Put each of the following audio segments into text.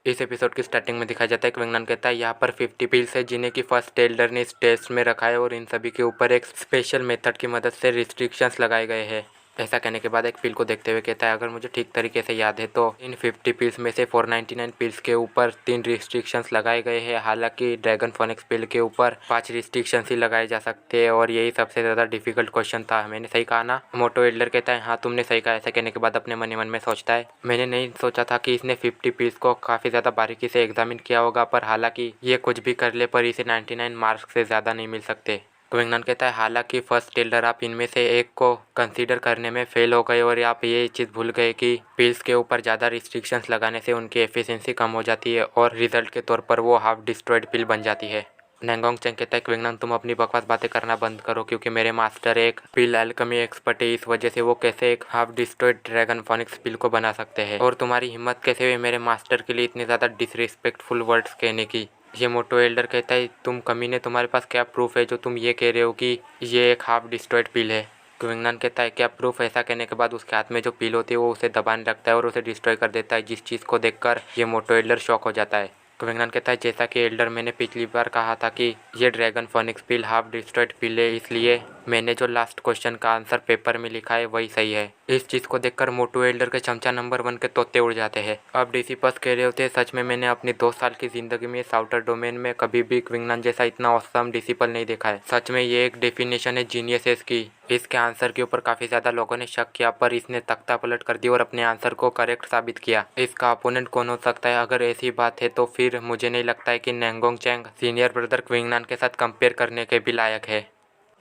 इस एपिसोड की स्टार्टिंग में दिखाया जाता है कि विंगनान कहता है यहाँ पर 50 पिल्स है जिन्हें कि फर्स्ट एल्डर ने इस टेस्ट में रखा है और इन सभी के ऊपर एक स्पेशल मेथड की मदद से रिस्ट्रिक्शंस लगाए गए हैं। ऐसा कहने के बाद एक पिल को देखते हुए कहता है अगर मुझे ठीक तरीके से याद है तो इन 50 पिल्स में से 499 पिल्स के ऊपर 3 रिस्ट्रिक्शंस लगाए गए हैं। हालांकि ड्रैगन फोनिक्स पिल के ऊपर 5 रिस्ट्रिक्शंस ही लगाए जा सकते हैं और यही सबसे ज़्यादा डिफिकल्ट क्वेश्चन था। मैंने सही कहा ना? मोटो एल्डर कहता है हाँ तुमने सही कहा। ऐसा कहने के बाद अपने मन ही मन में सोचता है मैंने नहीं सोचा था कि इसने 50 पिल्स को काफ़ी ज़्यादा बारीकी से एग्जामिन किया होगा, पर हालांकि ये कुछ भी कर ले पर इसे 99 मार्क्स से ज़्यादा नहीं मिल सकते। विंगनान कहता है हालांकि फर्स्ट एल्डर आप इनमें से एक को कंसीडर करने में फेल हो गए और आप ये चीज़ भूल गए कि पिल्स के ऊपर ज़्यादा रिस्ट्रिक्शंस लगाने से उनकी एफिशिएंसी कम हो जाती है और रिजल्ट के तौर पर वो हाफ डिस्ट्रॉयड पिल बन जाती है। नैंगोंग चैंग कहता है कि विंगनान तुम अपनी बकवास बातें करना बंद करो क्योंकि मेरे मास्टर एक पिल एल्केमी एक्सपर्ट है, इस वजह से वो कैसे एक हाफ डिस्ट्रॉयड ड्रैगन फोनिक्स पिल को बना सकते हैं और तुम्हारी हिम्मत कैसे हुई मेरे मास्टर के लिए इतने ज़्यादा डिसरिस्पेक्टफुल वर्ड्स कहने की। ये मोटो एल्डर कहता है तुम कमीने, तुम्हारे पास क्या प्रूफ है जो तुम ये कह रहे हो कि ये एक हाफ डिस्ट्रॉयड पिल है? विंगनान कहता है क्या प्रूफ? ऐसा कहने के बाद उसके हाथ में जो पिल होती है वो उसे दबाने लगता है और उसे डिस्ट्रॉय कर देता है, जिस चीज़ को देखकर ये मोटो एल्डर शॉक हो जाता है। विंगनान कहता है जैसा कि एल्डर मैंने पिछली बार कहा था कि ये ड्रैगन फोनिक्स पिल हाफ डिस्ट्रॉयड पिल है, इसलिए मैंने जो लास्ट क्वेश्चन का आंसर पेपर में लिखा है वही सही है। इस चीज़ को देखकर मोटू एल्डर के चमचा नंबर 1 के तोते उड़ जाते हैं। अब डिसिपस कह रहे होते हैं सच में मैंने अपनी 2 साल की ज़िंदगी में इस आउटर डोमेन में कभी भी विंगनान जैसा इतना औसम डिसिपल नहीं देखा है। सच में ये एक डेफिनेशन है जीनियसेस की। इसके आंसर के ऊपर काफ़ी ज़्यादा लोगों ने शक किया पर इसने तख्ता पलट कर दिया और अपने आंसर को करेक्ट साबित किया। इसका अपोनेंट कौन हो सकता है? अगर ऐसी बात है तो फिर मुझे नहीं लगता है कि नैंगोंग चैंग सीनियर ब्रदर विंगनान के साथ कंपेयर करने के भी लायक है।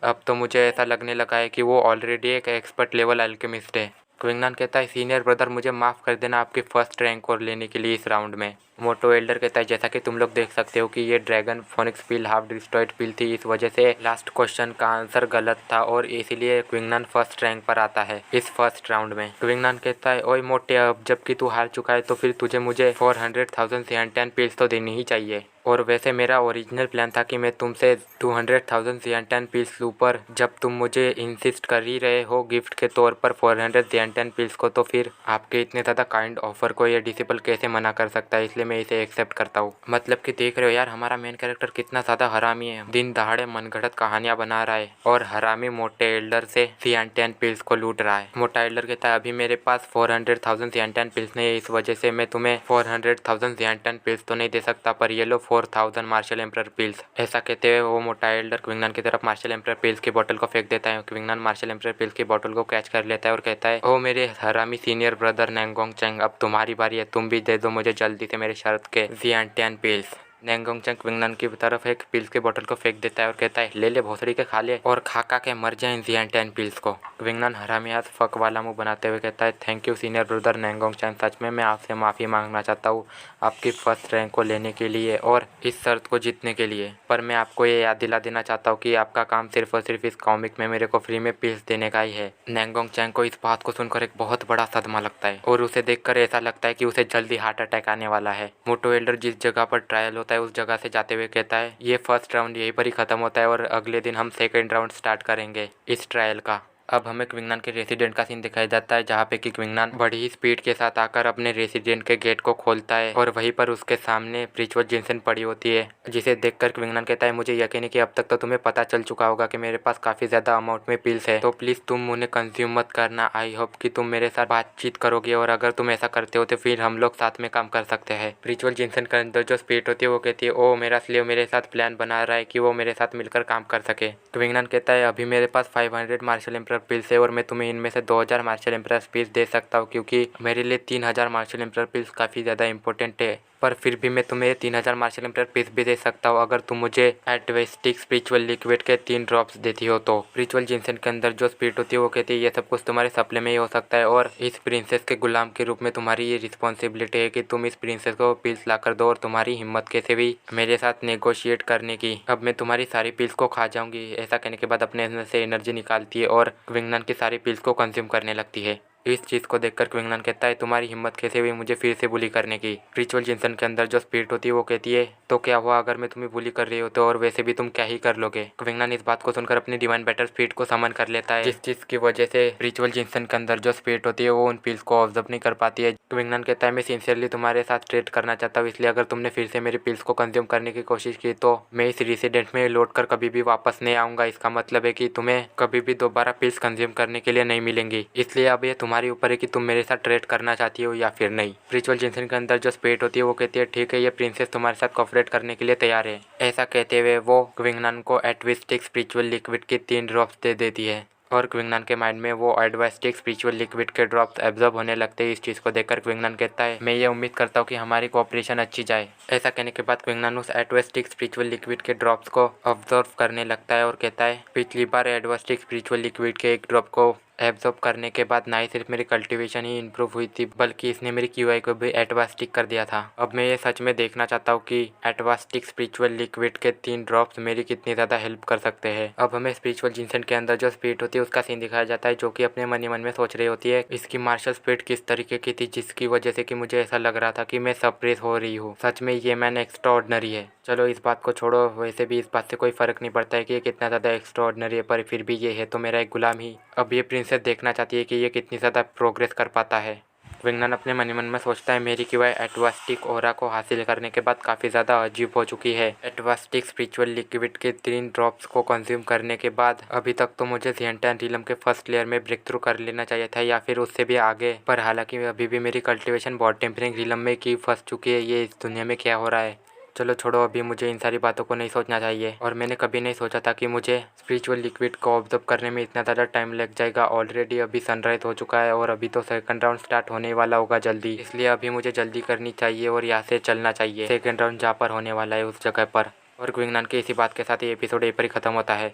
अब तो मुझे ऐसा लगने लगा है कि वो ऑलरेडी एक एक्सपर्ट लेवल अल्केमिस्ट है। विंगनान कहता है सीनियर ब्रदर मुझे माफ़ कर देना आपकी फर्स्ट रैंक और लेने के लिए इस राउंड में। मोटो एल्डर कहता है जैसा कि तुम लोग देख सकते हो कि ये ड्रैगन फोनिक्स पिल हाफ डिस्ट्रॉयड पिल थी, इस वजह से लास्ट क्वेश्चन का आंसर गलत था और इसीलिए विंगनान फर्स्ट रैंक पर आता है इस फर्स्ट राउंड में। विंगनान कहता है ओए मोटे, अब जबकि तू हार चुका है तो फिर तुझे मुझे 400,000 सियांटैन पिल्स तो देनी ही चाहिए। और वैसे मेरा ओरिजिनल प्लान था कि मैं तुमसे 200,000 सियांटैन पिल्स लूँ, पर जब तुम मुझे इंसिस्ट कर ही रहे हो गिफ्ट के तौर पर 400 सियांटैन पिल्स को, तो फिर आपके इतने ज़्यादा काइंड ऑफर को ये डिसिपल कैसे मना कर सकता है, इसलिए मैं इसे एक्सेप्ट करता हूँ। मतलब कि देख रहे हो यार हमारा मेन कैरेक्टर कितना ज़्यादा हरामी है, दिन दहाड़े मनगढ़ंत कहानियाँ बना रहा है और हरामी मोटे एल्डर से सियांटैन पिल्स को लूट रहा है। मोटा एल्डर कहता है अभी मेरे पास 400,000 सियांटैन पिल्स नहीं है, इस वजह से मैं तुम्हें 400,000 सियांटैन पिल्स तो नहीं दे सकता, पर ये लो 4,000 मार्शल एम्परर पिल्स। ऐसा कहते हुए वो मोटा एल्डर विंगनान की तरफ मार्शल एम्परर पिल्स की बोतल को फेंक देता है। विंगनान मार्शल एम्परर पिल्स की बोतल को कैच कर लेता है और कहता है ओ मेरे हरामी सीनियर ब्रदर नैंगोंग चैंग, अब तुम्हारी बारी है, तुम भी दे दो मुझे जल्दी से मेरे शर्त के सियांटैन पिल्स। नैंगोंग चैंग विंगनान की तरफ एक पिल्स की बोतल को फेंक देता है और कहता है ले ले भोसड़ी के खा ले और खा के मर जाए इन सियांटैन पिल्स को। विंगनान हरामियात फक वाला मुंह बनाते हुए कहता है thank you senior brother Nangong Chang, सच में मैं आपसे माफ़ी मांगना चाहता हूँ आपकी फर्स्ट रैंक को लेने के लिए और इस शर्त को जीतने के लिए, पर मैं आपको ये याद दिला देना चाहता हूँ कि आपका काम सिर्फ और सिर्फ इस कॉमिक में मेरे को फ्री में पिल्स देने का ही है। नैंगोंग चैंग को इस बात को सुनकर एक बहुत बड़ा सदमा लगता है और उसे देखकर ऐसा लगता है कि उसे जल्दी हार्ट अटैक आने वाला है। मोटो एल्डर जिस जगह पर ट्रायल होता है उस जगह से जाते हुए कहता है ये फर्स्ट राउंड यहीं पर ही ख़त्म होता है और अगले दिन हम सेकेंड राउंड स्टार्ट करेंगे इस ट्रायल का। अब हमें विंगनान के रेसिडेंट का सीन दिखाया जाता है जहाँ पे कि विंगनान बड़ी ही स्पीड के साथ आकर अपने रेसिडेंट के गेट को खोलता है और वहीं पर उसके सामने प्रिचवल जिनसन पड़ी होती है, जिसे देखकर विंगनान कहता है मुझे यकीन है कि अब तक तो तुम्हें पता चल चुका होगा कि मेरे पास काफ़ी ज़्यादा अमाउंट में पिल्स है, तो प्लीज़ तुम उन्हें कंज्यूम मत करना। आई होप कि तुम मेरे साथ बातचीत करोगे और अगर तुम ऐसा करते हो तो फिर हम लोग साथ में काम कर सकते हैं। प्रिचवल जिनसन के अंदर जो स्पिरिट होती है वो कहती है ओ मेरा स्लेव मेरे साथ प्लान बना रहा है कि वो मेरे साथ मिलकर काम कर सके। तो विंगनान कहता है अभी मेरे पास 500 मार्शल एम्परर पिल्स है और मैं तुम्हें इनमें से 2000 मार्शल एम्परर पिल्स दे सकता हूँ क्योंकि मेरे लिए 3000 मार्शल एम्परर पिल्स काफ़ी ज़्यादा इंपॉर्टेंट है, पर फिर भी मैं तुम्हें 3000 मार्शल एम्परर पिल्स भी दे सकता हूँ अगर तुम मुझे एटवेस्टिक स्पिरिचुअल लिक्विड के 3 ड्रॉप्स देती हो तो। स्पिरिचुअल जिनसन के अंदर जो स्पिरिट होती है वो कहती है ये सब कुछ तुम्हारे सप्ले में ही हो सकता है और इस प्रिंसेस के गुलाम के रूप में तुम्हारी ये रिस्पॉन्सिबिलिटी है कि तुम इस प्रिंसेस को पिल्स ला कर दो और तुम्हारी हिम्मत कैसे भी मेरे साथ नेगोशिएट करने की, अब मैं तुम्हारी सारी पिल्स को खा जाऊंगी। ऐसा कहने के बाद अपने अंदर से एनर्जी निकालती है और विंगनान की सारी पिल्स को कंज्यूम करने लगती है। इस चीज को देखकर क्विंगलैन कहता है तुम्हारी हिम्मत कैसे हुई मुझे फिर से बुली करने की। रिचुअल जिनसन के अंदर जो स्पिरिट होती है वो कहती है तो क्या हुआ अगर मैं तुम्हें बुली कर रही हूँ तो, और वैसे भी तुम क्या ही कर लोगे। क्विंगलैन इस बात को सुनकर अपनी डिवाइन बैटल स्पिरिट को समन कर लेता है, जिस चीज की वजह से रिचुअल जिनसन के अंदर जो स्पिरिट होती है वो उन पिल्स को ऑब्जर्व नहीं कर पाती है। क्विंगलैन कहता है मैं सिंसियरली तुम्हारे साथ ट्रेड करना चाहता हूँ, इसलिए अगर तुमने फिर से मेरी पिल्स को कंज्यूम करने की कोशिश की तो मैं इस रेसिडेंट में लौट कर कभी भी वापस नहीं आऊंगा। इसका मतलब है कि तुम्हें कभी भी दोबारा पिल्स कंज्यूम करने के लिए नहीं मिलेंगी, इसलिए अब ये तुम्हारे ऊपर है कि तुम मेरे साथ ट्रेड करना चाहती हो या फिर नहीं। रिचुअल जिनसन के अंदर जो स्पिरिट होती है वो कहती है ठीक है ये प्रिंसेस तुम्हारे साथ कोऑपरेट करने के लिए तैयार है। ऐसा कहते हुए वो क्विंगलैन को एटविस्टिक स्पिरिचुअल लिक्विड की 3 ड्रॉप्स दे देती है और क्विंगलैन के माइंड में वो एडवास्टिक स्पिरिचुअल लिक्विड के ड्रॉप्स एब्जॉर्ब होने लगते हैं। इस चीज़ को देखकर क्विंगलैन कहता है मैं ये उम्मीद करता हूँ कि हमारी कोऑपरेशन अच्छी जाए। ऐसा कहने के बाद क्विंगलैन उस एडवास्टिक स्पिरिचुअल लिक्विड के ड्रॉप्स को ऑब्जर्व करने लगता है और कहता है पिछली बार एडवास्टिक स्पिरिचुअल लिक्विड के एक ड्रॉप को एब्जॉर्ब करने के बाद ना ही सिर्फ मेरी कल्टीवेशन ही इंप्रूव हुई थी बल्कि इसने मेरी क्यूआई को भी एटवास्टिक कर दिया था। अब मैं ये सच में देखना चाहता हूँ कि एटवास्टिक स्पिरिचुअल लिक्विड के 3 ड्रॉप्स मेरी कितनी ज़्यादा हेल्प कर सकते हैं। अब हमें स्पिरिचुअल जिनसन के अंदर जो स्पिरिट होती है उसका सीन दिखाया जाता है जो कि अपने मन ही मन में सोच रही होती है इसकी मार्शल स्पिरिट किस तरीके की थी जिसकी वजह से कि मुझे ऐसा लग रहा था कि मैं सप्रेस हो रही हूँ। सच में ये मैन एक्स्ट्राऑर्डिनरी है। चलो इस बात को छोड़ो, वैसे भी इस बात से कोई फ़र्क नहीं पड़ता है कि ये कितना ज़्यादा एक्स्ट्राऑर्डिनरी है, पर फिर भी ये है तो मेरा एक गुलाम ही। अब ये प्रिंसेस देखना चाहती है कि ये कितनी ज़्यादा प्रोग्रेस कर पाता है। क्विंगलैन अपने मन ही मन में सोचता है मेरी क्यूआई एटवास्टिक ओरा को हासिल करने के बाद काफ़ी ज़्यादा अजीब हो चुकी है। एटवास्टिक स्पिरिचुअल लिक्विड के 3 ड्रॉप्स को कंज्यूम करने के बाद अभी तक तो मुझे ज़िएंटाइन रिलम के फर्स्ट लेयर में ब्रेक थ्रू कर लेना चाहिए था या फिर उससे भी आगे, पर हालांकि अभी भी मेरी कल्टिवेशन बहुत टेम्परिंग रिलम में की फंस चुकी है। ये इस दुनिया में क्या हो रहा है। चलो छोड़ो, अभी मुझे इन सारी बातों को नहीं सोचना चाहिए और मैंने कभी नहीं सोचा था कि मुझे स्पिरिचुअल लिक्विड को ऑब्जर्व करने में इतना ज़्यादा टाइम लग जाएगा। ऑलरेडी अभी सनराइज हो चुका है और अभी तो सेकंड राउंड स्टार्ट होने वाला होगा जल्दी, इसलिए अभी मुझे जल्दी करनी चाहिए और यहाँ से चलना चाहिए सेकंड राउंड जहाँ पर होने वाला है उस जगह पर। और क्विंगलैन के इसी बात के साथ ये एपिसोड यहीं पर ही खत्म होता है।